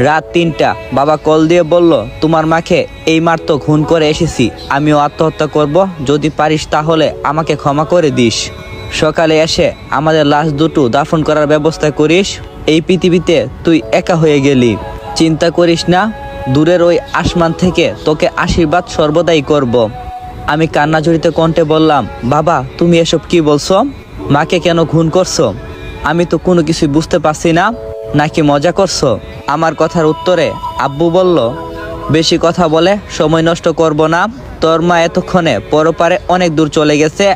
রাত ৩টা বাবা কল দিয়ে বলল, তোমার মাকে এই মাত্র খুন করে এসেছি, আমিও আত্মহত্যা করব, যদি পারিস তাহলে আমাকে ক্ষমা করে দিস। সকালে এসে আমাদের লাশ দুটো দাফন করার ব্যবস্থা করিস। এই পৃথিবীতে তুই একা হয়ে গেলি, চিন্তা করিস না, দূরের ওই আসমান থেকে তোকে আশীর্বাদ সর্বদাই করব। আমি কান্না জড়িত কণ্ঠে বললাম, বাবা তুমি এসব কি বলছো? মাকে কেন খুন করছো? আমি তো কোনো কিছুই বুঝতে পারছি না, নাকি মজা করছো? আমার কথার উত্তরে আব্বু বলল, বেশি কথা বলে সময় নষ্ট করব না, তোর মা এতক্ষণে পরপারে অনেক দূর চলে গেছে,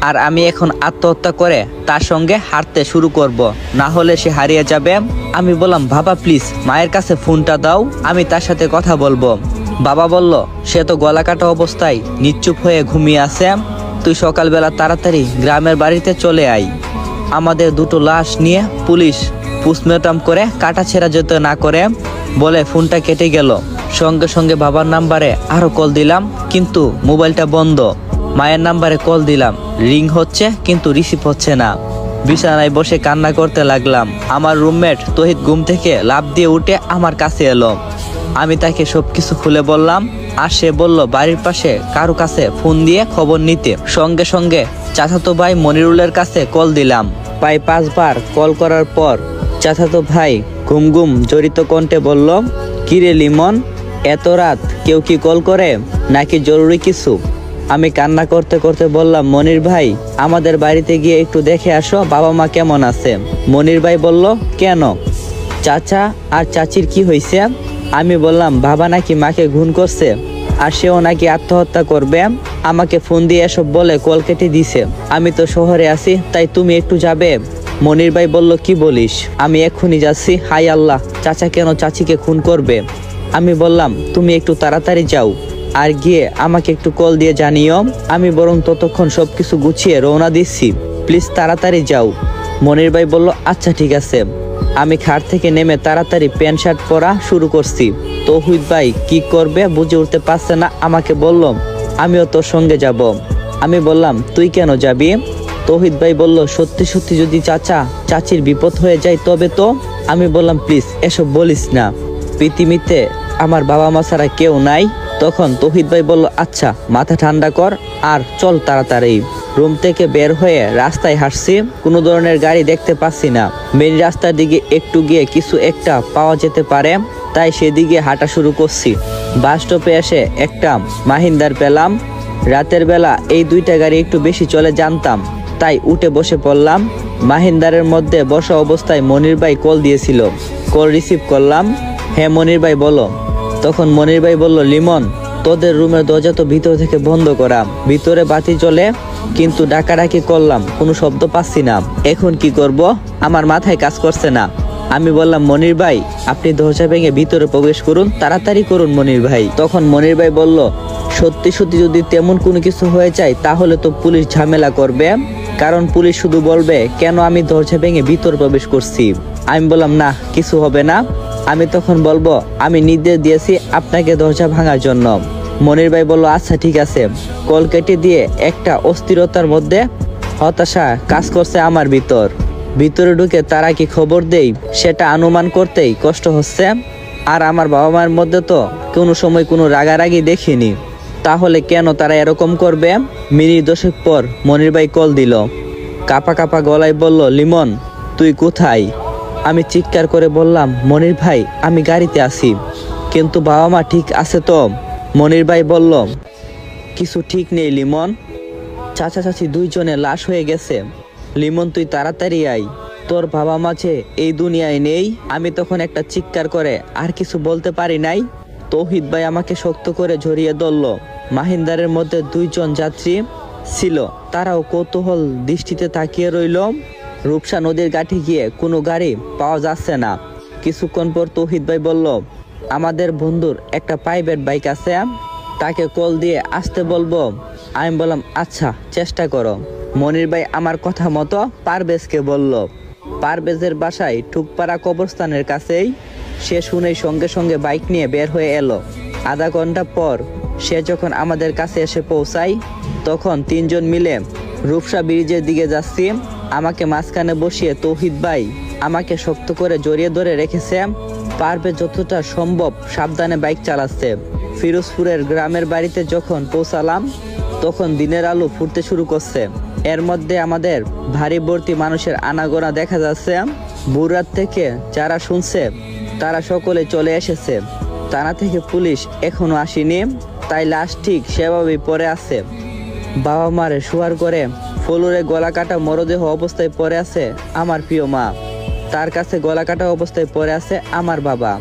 আর আমি এখন আত্মহত্যা করে তার সঙ্গে হাঁটতে শুরু করব, না হলে সে হারিয়ে যাবে। আমি বললাম, বাবা প্লিজ মায়ের কাছে ফোনটা দাও, আমি তার সাথে কথা বলবো। বাবা বলল, সে তো গলা কাটা অবস্থায় নিশ্চুপ হয়ে ঘুমিয়ে আছে, তুই সকালবেলা তাড়াতাড়ি গ্রামের বাড়িতে চলে আয়। আমাদের দুটো লাশ নিয়ে পুলিশ পোস্টমর্টম করে কাটাছেঁড়া যেতে না করে বলে ফোনটা কেটে গেল। সঙ্গে সঙ্গে বাবার নাম্বারে আরো কল দিলাম, কিন্তু মোবাইলটা বন্ধ। মায়ের নাম্বারে কল দিলাম, রিং হচ্ছে কিন্তু রিসিভ হচ্ছে না। বিছানায় বসে কান্না করতে লাগলাম। আমার রুমমেট তহিদ ঘুম থেকে লাফ দিয়ে উঠে আমার কাছে এলো। আমি তাকে সবকিছু খুলে বললাম, আর সে বলল বাড়ির পাশে কারো কাছে ফোন দিয়ে খবর নিতে। সঙ্গে সঙ্গে চাচাতো ভাই মনিরুলের কাছে কল দিলাম। প্রায় 5 বার কল করার পর চাচাতো ভাই ঘুম ঘুম জড়িত কণ্ঠে বলল, কিরে লিমন, এত রাত কেউ কি কল করে নাকি জরুরি কিছু? আমি কান্না করতে করতে বললাম, মনির ভাই আমাদের বাড়িতে গিয়ে একটু দেখে আসো বাবা মা কেমন আছে। মনির ভাই বলল, কেন, চাচা আর চাচির কি হয়েছে? আমি বললাম, বাবা নাকি মাকে খুন করছে, আর সেও নাকি আত্মহত্যা করবে। আমাকে ফোন দিয়ে এসব বলে কল কেটে দিছে। আমি তো শহরে আছি, তাই তুমি একটু যাবে? মনির ভাই বলল, কি বলিস, আমি এক্ষুনি যাচ্ছি। হাই আল্লাহ, চাচা কেন চাচিকে খুন করবে? আমি বললাম, তুমি একটু তাড়াতাড়ি যাও, আর গিয়ে আমাকে একটু কল দিয়ে জানিও। আমি বরং ততক্ষণ সবকিছু গুছিয়ে রওনা দিচ্ছি, প্লিজ তাড়াতাড়ি যাও। মনির ভাই বলল, আচ্ছা ঠিক আছে। আমি খাট থেকে নেমে তাড়াতাড়ি প্যান্ট শার্ট পরা শুরু করছি। তৌহিদ ভাই কি করবে বুঝে উঠতে পারছে না, আমাকে বলল, আমিও তোর সঙ্গে যাব। আমি বললাম, তুই কেন যাবি? তৌহিদ ভাই বলল, সত্যি সত্যি যদি চাচা চাচির বিপদ হয়ে যায় তবে তো। আমি বললাম, প্লিজ এসব বলিস না, পৃথিবীতে আমার বাবা মা ছাড়া কেউ নাই। তখন তৌহিদ ভাই বলল, আচ্ছা মাথা ঠান্ডা কর আর চল তাড়াতাড়ি। রুম থেকে বের হয়ে রাস্তায় হাঁটছি, কোনো ধরনের গাড়ি দেখতে পাচ্ছি না। মেন রাস্তার দিকে একটু গিয়ে কিছু একটা পাওয়া যেতে পারে, তাই সেদিকে হাঁটা শুরু করছি। বাস স্টপে এসে একটা মাহিন্দার পেলাম। রাতের বেলা এই দুইটা গাড়ি একটু বেশি চলে জানতাম, তাই উঠে বসে পড়লাম। মাহিন্দারের মধ্যে বসা অবস্থায় মনির ভাই কল দিয়েছিল, কল রিসিভ করলাম। হ্যাঁ মনির ভাই বলো। তখন মনির ভাই বলল, লিমন তোদের রুমের দরজা তো ভিতর থেকে বন্ধ করা, ভিতরে বাতি জ্বলে, কিন্তু ডাকাডাকি করলাম কোনো শব্দ পাচ্ছি না, এখন কি করব? আমার মাথায় কাজ করছে না। আমি বললাম, মনির ভাই আপনি দরজা ভেঙে ভিতরে প্রবেশ করুন, তাড়াতাড়ি করুন মনির ভাই। তখন মনির ভাই বলল, সত্যি সত্যি যদি তেমন কোনো কিছু হয়ে যায় তাহলে তো পুলিশ ঝামেলা করবে, কারণ পুলিশ শুধু বলবে কেন আমি দরজা ভেঙে ভিতরে প্রবেশ করছি। আমি বললাম, না কিছু হবে না। আমি তখন বলবো, আমি নির্দেশ দিয়েছি আপনাকে দরজা ভাঙার জন্য। মনির ভাই বলল, আচ্ছা ঠিক আছে। কল কেটে দিয়ে একটা অস্থিরতার মধ্যে হতাশা কাজ করছে আমার ভিতরে ঢুকে তারা কি খবর দেই সেটা অনুমান করতেই কষ্ট হচ্ছে। আর আমার বাবা মায়ের মধ্যে তো কোনো সময় কোনো রাগারাগি দেখিনি, তাহলে কেন তারা এরকম করবে? মিনিট 10 পর মনির ভাই কল দিল। কাপা কাপা গলায় বলল, লিমন তুই কোথায়? আমি চিৎকার করে বললাম, মনির ভাই আমি গাড়িতে আছি, কিন্তু বাবা মা ঠিক আছে তো? মনির ভাই বলল, কিছু ঠিক নেই লিমন, চাচা চাচি দুইজনে লাশ হয়ে গেছে। লিমন তুই তাড়াতাড়ি আয়, তোর বাবা মা যে এই দুনিয়ায় নেই। আমি তখন একটা চিৎকার করে আর কিছু বলতে পারি নাই। তৌহিদ ভাই আমাকে শক্ত করে জড়িয়ে ধরল। মাহিন্দারের মধ্যে 2 জন যাত্রী ছিল, তারাও কৌতূহল দৃষ্টিতে তাকিয়ে রইল। রূপসা নদীর ঘাটে গিয়ে কোনো গাড়ি পাওয়া যাচ্ছে না। কিছুক্ষণ পর তৌহিদ ভাই বলল, আমাদের বন্ধুর একটা প্রাইভেট বাইক আছে, তাকে কল দিয়ে আসতে বলবো। আমি বললাম, আচ্ছা চেষ্টা করো। মনির ভাই আমার কথা মতো পারভেজকে বলল। পারভেজের বাসায় ঠুকপাড়া কবরস্থানের কাছেই। সে শুনেই সঙ্গে সঙ্গে বাইক নিয়ে বের হয়ে এলো। আধা ঘন্টা পর সে যখন আমাদের কাছে এসে পৌঁছায়, তখন 3 জন মিলে রূপসা ব্রিজের দিকে যাচ্ছি। আমাকে মাঝখানে বসিয়ে তৌহিদ ভাই আমাকে শক্ত করে জড়িয়ে ধরে রেখেছে। পারবে যতটা সম্ভব সাবধানে বাইক চালাচ্ছে। ফিরোজপুরের গ্রামের বাড়িতে যখন পৌঁছালাম তখন দিনের আলো ফুটতে শুরু করছে। এর মধ্যে আমাদের ভারী ভর্তি মানুষের আনাগোনা দেখা যাচ্ছে। ভোররাত থেকে যারা শুনছে তারা সকলে চলে এসেছে। থানা থেকে পুলিশ এখনো আসেনি, তাই লাশ ঠিক সেভাবেই পড়ে আছে। বাবা মারে শোয়ার করে ফ্লোরে গলা কাটা মরদেহ অবস্থায় পড়ে আছে আমার প্রিয় মা। তার কাছে গলা কাটা অবস্থায় পড়ে আছে আমার বাবা,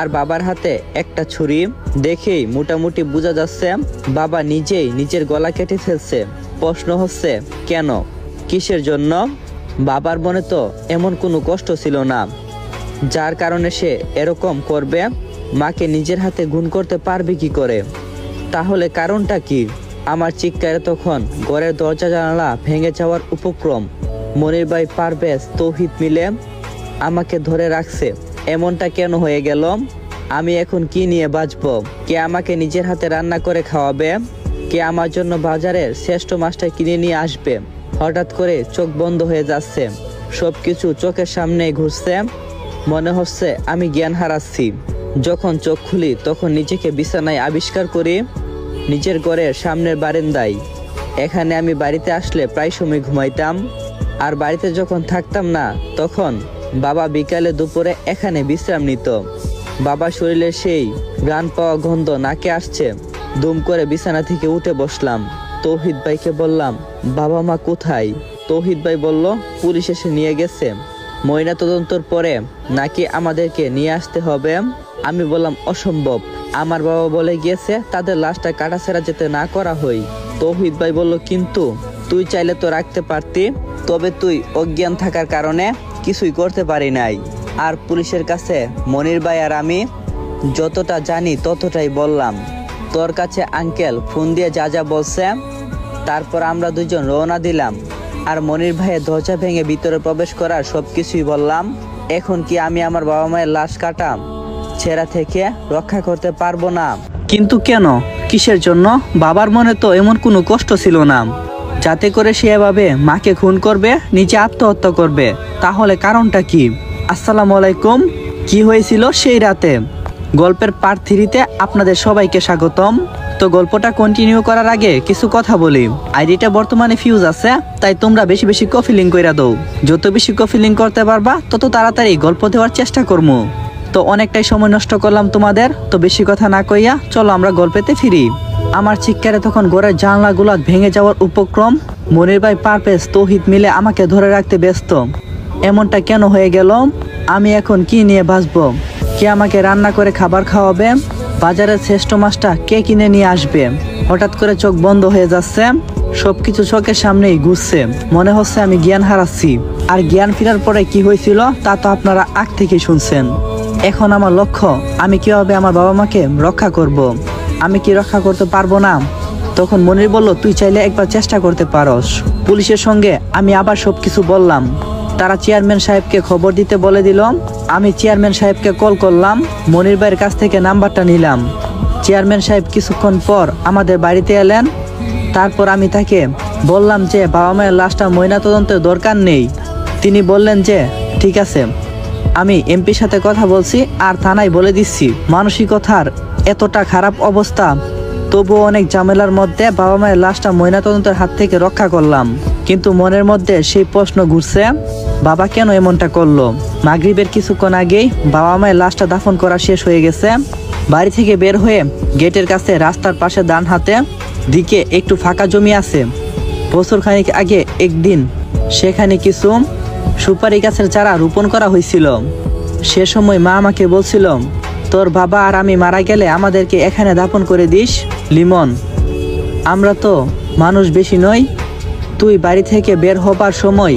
আর বাবার হাতে একটা ছুরি। দেখেই মোটামুটি বোঝা যাচ্ছে বাবা নিজেই নিজের গলা কেটে ফেলছে। প্রশ্ন হচ্ছে কেন, কিসের জন্য? বাবার মনে তো এমন কোনো কষ্ট ছিল না যার কারণে সে এরকম করবে। মাকে নিজের হাতে খুন করতে পারবে কি করে? তাহলে কারণটা কি? আমার চিৎকারে তখন ঘরের দরজা জানালা ভেঙে যাওয়ার উপক্রম। মনির ভাই, পারভেজ, তৌহিদ মিলে আমাকে ধরে রাখছে। এমনটা কেন হয়ে গেল? আমি এখন কি নিয়ে বাঁচবো? কে আমাকে নিজের হাতে রান্না করে খাওয়াবে? কে আমার জন্য বাজারের শ্রেষ্ঠ মাছটা কিনে নিয়ে আসবে? হঠাৎ করে চোখ বন্ধ হয়ে যাচ্ছে, সবকিছু চোখের সামনে ঘুরছে। মনে হচ্ছে আমি জ্ঞান হারাচ্ছি। যখন চোখ খুলি তখন নিজেকে বিছানায় আবিষ্কার করি, নিজের ঘরের সামনের বারান্দায়। এখানে আমি বাড়িতে আসলে প্রায় সময় ঘুমাইতাম, আর বাড়িতে যখন থাকতাম না তখন বাবা বিকালে দুপুরে এখানে বিশ্রাম নিত। বাবার শরীরে সেই ঘ্রাণ পাওয়া গন্ধ নাকে আসছে। দুম করে বিছানা থেকে উঠে বসলাম। তৌহিদ ভাইকে বললাম, বাবা মা কোথায়? তৌহিদ ভাই বলল, পুলিশ এসে নিয়ে গেছে, ময়না তদন্তর পরে নাকি আমাদেরকে নিয়ে আসতে হবে। আমি বললাম, অসম্ভব, আমার বাবা বলে গিয়েছে তাদের লাশটা কাটাছেঁড়া যেতে না করা হয়। তৌহিদ ভাই বলল, কিন্তু তুই চাইলে তো রাখতে পারতি, তবে তুই অজ্ঞান থাকার কারণে কিছুই করতে পারি নাই। আর পুলিশের কাছে মনির ভাই আর আমি যতটা জানি ততটাই বললাম। তোর কাছে আঙ্কেল ফোন দিয়ে যা যা বলছে। তারপর আমরা দুজন রওনা দিলাম, আর মনির ভাইয়ের দরজা ভেঙে ভিতরে প্রবেশ করার সবকিছুই বললাম। এখন কি আমি আমার বাবা মায়ের লাশ কাটা ছেঁড়া থেকে রক্ষা করতে পারবো না? কিন্তু কেন, কিসের জন্য? বাবার মনে তো এমন কোনো কষ্ট ছিল না যাতে করে সে এভাবে মাকে খুন করবে, নিজে আত্মহত্যা করবে। তাহলে কারণটা কি? আসসালামু আলাইকুম। কি হয়েছিল সেই রাতে? গল্পের পার্ট 3-তে আপনাদের সবাইকে স্বাগতম। তো গল্পটা কন্টিনিউ করার আগে কিছু কথা বলি। আইডিটা বর্তমানে ফিউজ আছে, তাই তোমরা বেশি বেশি কপি লিঙ্ক কইরা দাও। যত বেশি কপি লিঙ্ক করতে পারবা তত তাড়াতাড়ি গল্প দেওয়ার চেষ্টা করবো। তো অনেকটাই সময় নষ্ট করলাম তোমাদের, তো বেশি কথা না কইয়া চলো আমরা গল্পেতে ফিরি। আমার চিৎকারে তখন ঘরের জানলাগুলো ভেঙে যাওয়ার উপক্রম। মনির ভাই, পারভেজ, তৌহিদ মিলে আমাকে ধরে রাখতে ব্যস্ত। এমনটা কেন হয়ে গেল? আমি এখন কি নিয়ে বাঁচবো? কে আমাকে রান্না করে খাবার খাওয়াবে? বাজারের শ্রেষ্ঠ মাছটা কে কিনে নিয়ে আসবে? হঠাৎ করে চোখ বন্ধ হয়ে যাচ্ছে, সবকিছু চোখের সামনেই ঘুরছে। মনে হচ্ছে আমি জ্ঞান হারাচ্ছি। আর জ্ঞান ফেরার পরে কি হয়েছিল তা তো আপনারা আগ থেকে শুনছেন। এখন আমার লক্ষ্য, আমি কিভাবে আমার বাবা মাকে রক্ষা করব। আমি কি রক্ষা করতে পারবো না? তখন মনির বলল, তুই চাইলে একবার চেষ্টা করতে পারস। পুলিশের সঙ্গে আমি আবার সবকিছু বললাম। তারা চেয়ারম্যান সাহেবকে খবর দিতে বলে দিল। আমি চেয়ারম্যান সাহেবকে কল করলাম, মনির ভাইয়ের কাছ থেকে নাম্বারটা নিলাম। চেয়ারম্যান সাহেব কিছুক্ষণ পর আমাদের বাড়িতে এলেন। তারপর আমি তাকে বললাম যে বাবা মায়ের লাশটা ময়নাতদন্তের দরকার নেই। তিনি বললেন যে ঠিক আছে, আমি এমপির সাথে কথা বলছি আর থানায় বলে দিচ্ছি। মানসিকতার এতটা খারাপ অবস্থা, তবুও অনেক ঝামেলার মধ্যে বাবা মায়ের লাশটা ময়নাতদন্তের হাত থেকে রক্ষা করলাম। কিন্তু মনের মধ্যে সেই প্রশ্ন ঘুরছে, বাবা কেন এমনটা করলো? মাগরিবের কিছুক্ষণ আগেই বাবা মায়ের লাশটা দাফন করা শেষ হয়ে গেছে। বাড়ি থেকে বের হয়ে গেটের কাছে রাস্তার পাশে ডান হাতে দিকে একটু ফাঁকা জমি আছে। বছর খানিক আগে একদিন সেখানে কিছু সুপারি গাছের চারা রোপণ করা হয়েছিল। সে সময় মা আমাকে বলছিল, তোর বাবা আর আমি মারা গেলে আমাদেরকে এখানে দাফন করে দিস। লিমন, আমরা তো মানুষ বেশি নই, তুই বাড়ি থেকে বের হবার সময়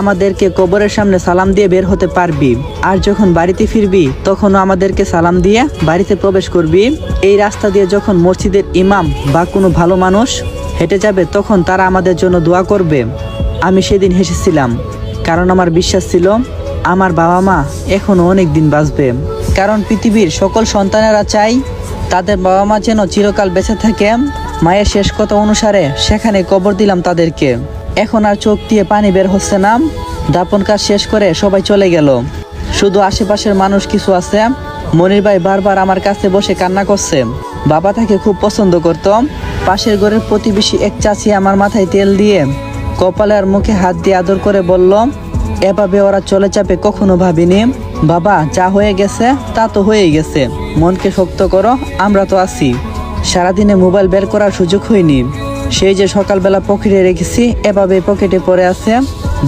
আমাদেরকে কবরের সামনে সালাম দিয়ে বের হতে পারবি। আর যখন বাড়িতে ফিরবি তখনও আমাদেরকে সালাম দিয়ে বাড়িতে প্রবেশ করবি। এই রাস্তা দিয়ে যখন মসজিদের ইমাম বা কোনো ভালো মানুষ হেঁটে যাবে তখন তারা আমাদের জন্য দোয়া করবে। আমি সেদিন হেসেছিলাম, কারণ আমার বিশ্বাস ছিল আমার বাবা মা এখনো অনেক দিন বাঁচবে। কারণ পৃথিবীর সকল সন্তানেরা চাই তাদের বাবা মা যেন চিরকাল বেঁচে থাকে। মায়ের শেষ কথা অনুসারে সেখানে কবর দিলাম তাদেরকে। এখন আর চোখ দিয়ে পানি বের হচ্ছে না। দাপন কাজ শেষ করে সবাই চলে গেল। শুধু আশেপাশের মানুষ কিছু আছে মনির ভাই বারবার আমার কাছে বসে কান্না করছে। বাবা তাকে খুব পছন্দ করতাম। পাশের ঘরের প্রতিবেশী এক চাচি আমার মাথায় তেল দিয়ে কপালে আর মুখে হাত দিয়ে আদর করে বলল, এভাবে ওরা চলে যাবে কখনো ভাবিনি। বাবা, যা হয়ে গেছে তা তো হয়েই গেছে, মনকে শক্ত করো, আমরা তো আছি। সারাদিনে মোবাইল বের করার সুযোগ হয়নি। সেই যে সকালবেলা পকেটে রেখেছি, এভাবে পকেটে পড়ে আছে।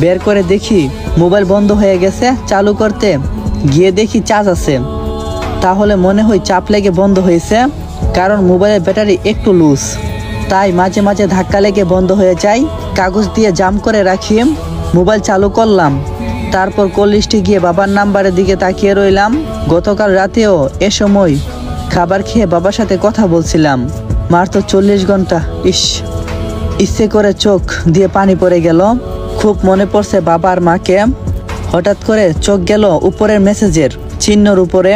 বের করে দেখি মোবাইল বন্ধ হয়ে গেছে। চালু করতে গিয়ে দেখি চার্জ আছে। তাহলে মনে হয় চাপ লেগে বন্ধ হয়েছে, কারণ মোবাইলের ব্যাটারি একটু লুজ, তাই মাঝে মাঝে ধাক্কা লেগে বন্ধ হয়ে যায়। কাগজ দিয়ে জাম করে রাখি। মোবাইল চালু করলাম, তারপর কল লিস্টে গিয়ে বাবার নাম্বারের দিকে তাকিয়ে রইলাম। গতকাল রাতেও এ সময় খাবার খেয়ে বাবার সাথে কথা বলছিলাম। মাত্র 40 ঘন্টা। ইচ্ছে করে চোখ দিয়ে পানি পড়ে গেল। খুব মনে পড়ছে বাবা আর মাকে। হঠাৎ করে চোখ গেল উপরের মেসেজের চিহ্নর উপরে।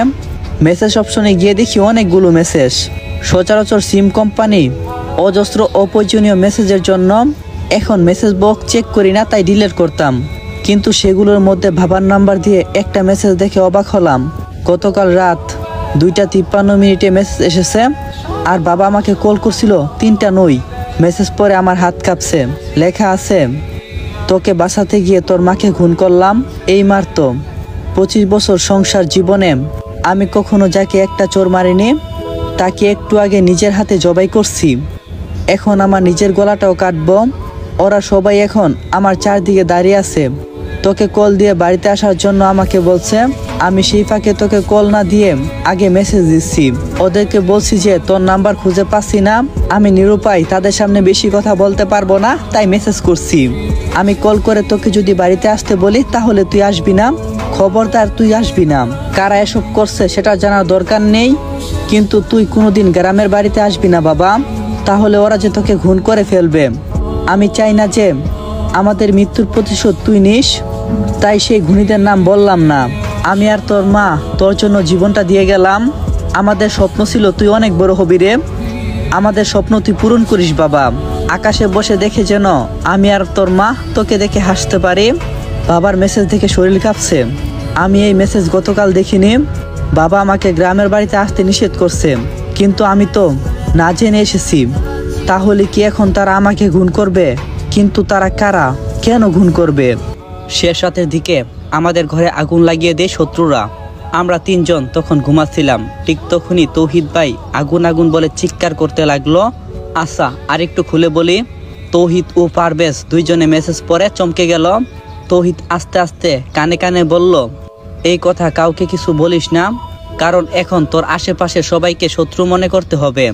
মেসেজ অপশনে গিয়ে দেখি অনেকগুলো মেসেজ। সচরাচর সিম কোম্পানি অজস্র অপ্রয়োজনীয় মেসেজের জন্য এখন মেসেজ বক্স চেক করি না, তাই ডিলিট করতাম। কিন্তু সেগুলোর মধ্যে বাবার নাম্বার দিয়ে একটা মেসেজ দেখে অবাক হলাম। গতকাল রাত 2:53 মেসেজ এসেছে, আর বাবা আমাকে কল করছিল 3:09। মেসেজ পরে আমার হাত কাঁপছে। লেখা আছে, তোকে বাঁচাতে গিয়ে তোর মাকে খুন করলাম। এই মারতো 25 বছর সংসার জীবনে আমি কখনো যাকে একটা চোর মারিনি, তাকে একটু আগে নিজের হাতে জবাই করছি। এখন আমার নিজের গলাটাও কাটবো। ওরা সবাই এখন আমার চারদিকে দাঁড়িয়ে আছে। তোকে কল দিয়ে বাড়িতে আসার জন্য আমাকে বলছে। আমি সেই ফাঁকে তোকে কল না দিয়ে আগে মেসেজ দিচ্ছি। ওদেরকে বলছি যে তোর নাম্বার খুঁজে পাচ্ছি না, আমি নিরুপায়, তাদের সামনে বেশি কথা বলতে পারবো না, তাই মেসেজ করছি। আমি কল করে তোকে যদি বাড়িতে আসতে বলি তাহলে তুই আসবি না। খবরদার তুই আসবি না। কারা এসব করছে সেটা জানার দরকার নেই, কিন্তু তুই কোনোদিন গ্রামের বাড়িতে আসবি না বাবা, তাহলে ওরা যে তোকে খুন করে ফেলবে। আমি চাই না যে আমাদের মৃত্যুর প্রতিশোধ তুই নিস, তাই সেই খুনিদের নাম বললাম না। আমি আর তোর মা তোর জন্য জীবনটা দিয়ে গেলাম। আমাদের স্বপ্ন ছিল তুই অনেক বড় হবি রে। আমাদের স্বপ্ন তুই পূরণ করিস বাবা। আকাশে বসে দেখে যেন আমি আর তোর মা তোকে দেখে হাসতে পারি। বাবার মেসেজ দেখে শরীর কাঁপছে। আমি এই মেসেজ গতকাল দেখিনি। বাবা আমাকে গ্রামের বাড়িতে আসতে নিষেধ করছে, কিন্তু আমি তো না জেনে এসেছি। তাহলে কি এখন তারা আমাকে খুন করবে? কিন্তু তারা কারা, কেন খুন করবে? শেষ রাতের দিকে আমাদের ঘরে আগুন লাগিয়ে দেয় শত্রুরা। আমরা 3 জন তখন ঘুমাচ্ছিলাম। ঠিক তখনই তৌহিদ ভাই আগুন আগুন বলে চিৎকার করতে লাগলো। আচ্ছা, আরেকটু খুলে বলি। তৌহিদ ও পারভেজ 2 জনে মেসেজ পড়ে চমকে গেল। তৌহিদ আস্তে আস্তে কানে কানে বলল, এই কথা কাউকে কিছু বলিস না, কারণ এখন তোর আশেপাশে সবাইকে শত্রু মনে করতে হবে।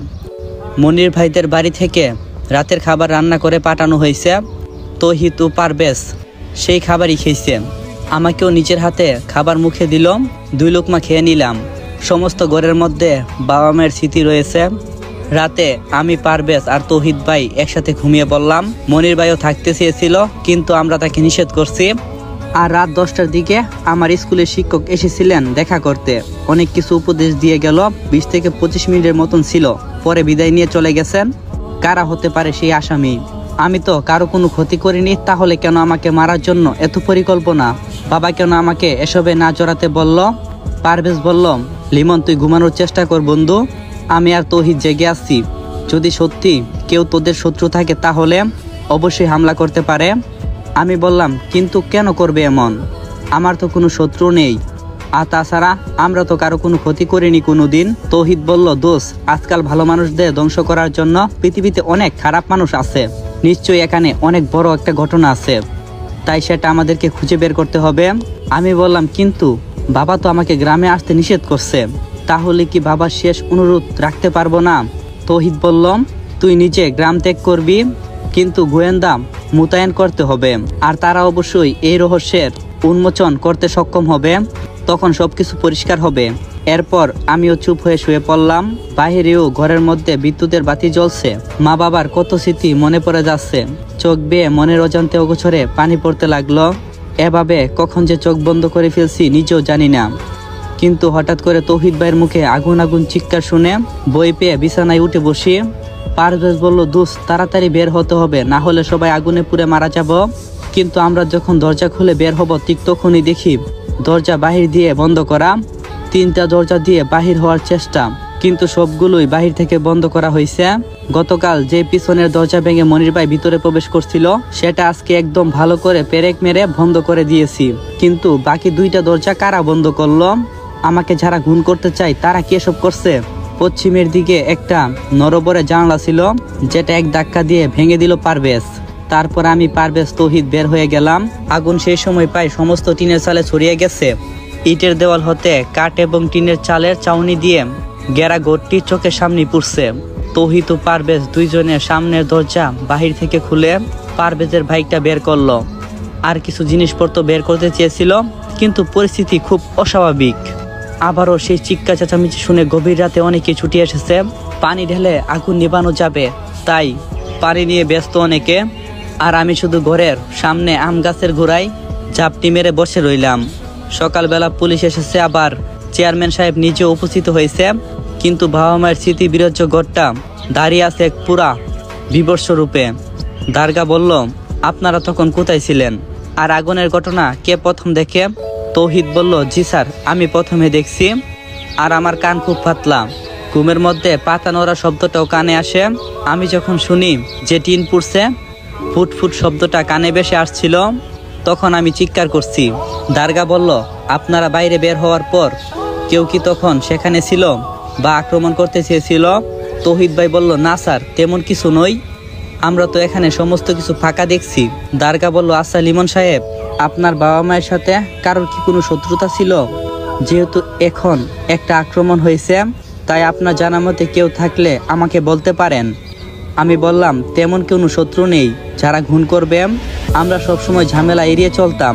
মনির ভাইদের বাড়ি থেকে রাতের খাবার রান্না করে পাঠানো হয়েছে। তৌহিদ ও পারভেজ সেই খাবারই খেয়েছে। আমাকেও নিজের হাতে খাবার মুখে দিল। 2 লোকমা খেয়ে নিলাম। সমস্ত ঘরের মধ্যে বাবা মায়ের স্মৃতি রয়েছে। রাতে আমি, পারভেজ আর তৌহিদ ভাই একসাথে ঘুমিয়ে পড়লাম। মনির ভাইও থাকতে চেয়েছিল, কিন্তু আমরা তাকে নিষেধ করছি। আর রাত 10টার দিকে আমার স্কুলের শিক্ষক এসেছিলেন দেখা করতে। অনেক কিছু উপদেশ দিয়ে গেল। 20 থেকে 25 মিনিটের মতন ছিল, পরে বিদায় নিয়ে চলে গেছেন। কারা হতে পারে সেই আসামি? আমি তো কারো কোনো ক্ষতি করিনি, তাহলে কেন আমাকে মারার জন্য এত পরিকল্পনা? বাবা কেন আমাকে এসবে না জড়াতে বলল? পারভেজ বলল, লিমন তুই ঘুমানোর চেষ্টা কর বন্ধু, আমি আর তৌহিদ জেগে আসছি। যদি সত্যি কেউ তোদের শত্রু থাকে তাহলে অবশ্যই হামলা করতে পারে। আমি বললাম, কিন্তু কেন করবে এমন? আমার তো কোনো শত্রু নেই, আর তাছাড়া আমরা তো কারো কোনো ক্ষতি করিনি কোনোদিন। তৌহিদ বলল, দোষ, আজকাল ভালো মানুষদের ধ্বংস করার জন্য পৃথিবীতে অনেক খারাপ মানুষ আছে। নিশ্চয়ই এখানে অনেক বড় একটা ঘটনা আছে, তাই সেটা আমাদেরকে খুঁজে বের করতে হবে। আমি বললাম, কিন্তু বাবা তো আমাকে গ্রামে আসতে নিষেধ করছে, তাহলে কি বাবার শেষ অনুরোধ রাখতে পারবো না? তৌহিদ বলল, তুই নিজে গ্রাম ত্যাগ করবি, কিন্তু গোয়েন্দা মোতায়েন করতে হবে, আর তারা অবশ্যই এই রহস্যের উন্মোচন করতে সক্ষম হবে। তখন সবকিছু পরিষ্কার হবে। এরপর আমিও চুপ হয়ে শুয়ে পড়লাম। বাহিরেও ঘরের মধ্যে বিদ্যুতের বাতি জ্বলছে। মা বাবার কত স্মৃতি মনে পড়ে যাচ্ছে। চোখ বেয়ে মনের অজান্তে অগোচরে পানি পড়তে লাগলো। এভাবে কখন যে চোখ বন্ধ করে ফেলছি নিজেও জানি না। কিন্তু হঠাৎ করে তৌহিদ ভাইয়ের মুখে আগুন আগুন চিৎকার শুনে বই পেয়ে বিছানায় উঠে বসি। পারভেজ বলল, দোস্ত তাড়াতাড়ি বের হতে হবে, না হলে সবাই আগুনে পুড়ে মারা যাব। কিন্তু আমরা যখন দরজা খুলে বের হব ঠিক তখনই দেখি দরজা বাহির দিয়ে বন্ধ করা। 3টা দরজা দিয়ে বাহির হওয়ার চেষ্টা, কিন্তু সবগুলোই বাহির থেকে বন্ধ করা হয়েছে। গতকাল যে পিছনের দরজা ভেঙে মনির ভাই ভিতরে প্রবেশ করছিল, সেটা আজকে একদম ভালো করে পেরেক মেরে বন্ধ করে দিয়েছি। কিন্তু বাকি 2টা দরজা কারা বন্ধ করলো? আমাকে যারা খুন করতে চায় তারা কি এসব করছে? পশ্চিমের দিকে একটা নরবরে জানলা ছিল, যেটা এক ধাক্কা দিয়ে ভেঙে দিল পারভেজ। তারপর আমি, পারভেজ, তৌহিদ বের হয়ে গেলাম। আগুন সেই সময় প্রায় সমস্ত টিনের চালে ছড়িয়ে গেছে। ইটের দেওয়াল হতে কাঠ এবং টিনের চালের চাউনি দিয়ে গেরা ঘরটি চোখের সামনে পড়ছে। তৌহিদ ও পারভেজ দুইজনের সামনের দরজা বাহির থেকে খুলে পারভেজের বাইকটা বের করলো। আর কিছু জিনিসপত্র বের করতে চেয়েছিল, কিন্তু পরিস্থিতি খুব অস্বাভাবিক। আবারও সেই চিৎকার চেঁচামেচি শুনে গভীর রাতে অনেকে ছুটে এসেছে। পানি ঢেলে আগুন নিভানো যাবে, তাই পানি নিয়ে ব্যস্ত অনেকে। আর আমি শুধু ঘরের সামনে আম গাছের গোড়ায় ঝাপটি মেরে বসে রইলাম। সকালবেলা পুলিশ এসেছে, আবার চেয়ারম্যান সাহেব নিজে উপস্থিত হয়েছে। কিন্তু বাবা মায়ের স্মৃতি বিরজ্য ঘরটা দাঁড়িয়ে আছে এক পুরা বিভৎস রূপে। দারগা বলল, আপনারা তখন কোথায় ছিলেন? আর আগুনের ঘটনা কে প্রথম দেখে? তৌহিদ বলল, জি স্যার, আমি প্রথমে দেখছি। আর আমার কান খুব পাতলা, ঘুমের মধ্যে পাতা নড়া শব্দটাও কানে আসে। আমি যখন শুনি যে টিন পুড়ছে, ফুটফুট শব্দটা কানে বেশি আসছিল, তখন আমি চিৎকার করছি। দারগা বলল, আপনারা বাইরে বের হওয়ার পর কেউ কি তখন সেখানে ছিল বা আক্রমণ করতে চেয়েছিল? তৌহিদ ভাই বলল, না স্যার, তেমন কিছু নয়, আমরা তো এখানে সমস্ত কিছু ফাঁকা দেখছি। দারগা বলল, আচ্ছা লিমন সাহেব, আপনার বাবা মায়ের সাথে কারোর কি কোনো শত্রুতা ছিল? যেহেতু এখন একটা আক্রমণ হয়েছে, তাই আপনার জানা মতে কেউ থাকলে আমাকে বলতে পারেন। আমি বললাম, তেমন কোনো শত্রু নেই যারা খুন করবে, আমরা সবসময় ঝামেলা এড়িয়ে চলতাম।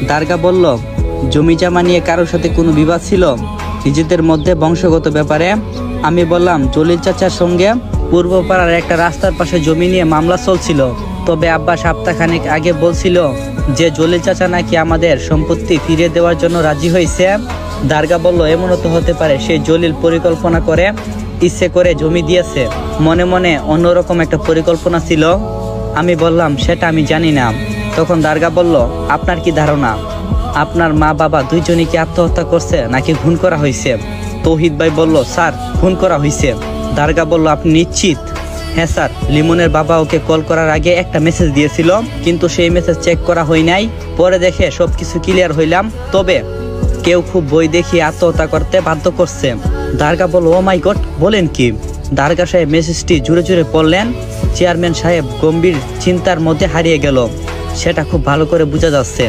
দারগা বলল, জমি জমা নিয়ে কারোর সাথে কোনো বিবাদ ছিল নিজেদের মধ্যে বংশগত ব্যাপারে? আমি বললাম, জলিল চাচার সঙ্গে পূর্বপাড়ার একটা রাস্তার পাশে জমি নিয়ে মামলা চলছিল, তবে আব্বা সপ্তাহখানেক আগে বলছিল যে জলিল চাচা নাকি আমাদের সম্পত্তি ফিরিয়ে দেওয়ার জন্য রাজি হয়েছে। দারগা বলল, এমনও তো হতে পারে সেই জলিল পরিকল্পনা করে ইচ্ছে করে জমি দিয়েছে, মনে মনে অন্যরকম একটা পরিকল্পনা ছিল। আমি বললাম, সেটা আমি জানি না। তখন দারগা বলল, আপনার কি ধারণা আপনার মা বাবা দুইজনই কি আত্মহত্যা করছে নাকি খুন করা হয়েছে? তৌহিদ ভাই বলল, স্যার, খুন করা হয়েছে। দারগা বলল, আপনি নিশ্চিত? হ্যাঁ স্যার, লিমনের বাবা ওকে কল করার আগে একটা মেসেজ দিয়েছিল, কিন্তু সেই মেসেজ চেক করা হয় নাই। পরে দেখে সবকিছু ক্লিয়ার হইলাম, তবে কেউ খুব বই দেখিয়ে আত্মহত্যা করতে বাধ্য করছে। দারগা বলল, ও মাই গড, বলেন কি? দারগা সাহেব মেসেজটি জুড়ে জুড়ে পড়লেন। চেয়ারম্যান সাহেব গম্ভীর চিন্তার মধ্যে হারিয়ে গেল। সেটা খুব ভালো করে বোঝা যাচ্ছে।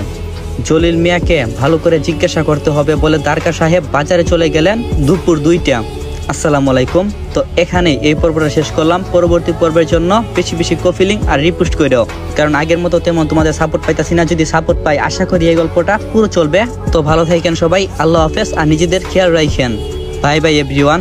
জলিল মিয়াকে ভালো করে জিজ্ঞাসা করতে হবে বলে দারগা সাহেব বাজারে চলে গেলেন দুপুর 2টা। আসসালামু আলাইকুম। তো এখানে এই পর্বটা শেষ করলাম। পরবর্তী পর্বের জন্য বেশি বেশি কপিলিং আর রিপোস্ট করে দাও, কারণ আগের মতো তেমন তোমাদের সাপোর্ট পাইতাছি না। যদি সাপোর্ট পাই, আশা করি এই গল্পটা পুরো চলবে। তো ভালো থাকেন সবাই, আল্লাহ হাফেজ, আর নিজেদের খেয়াল রাখেন। Bye bye everyone.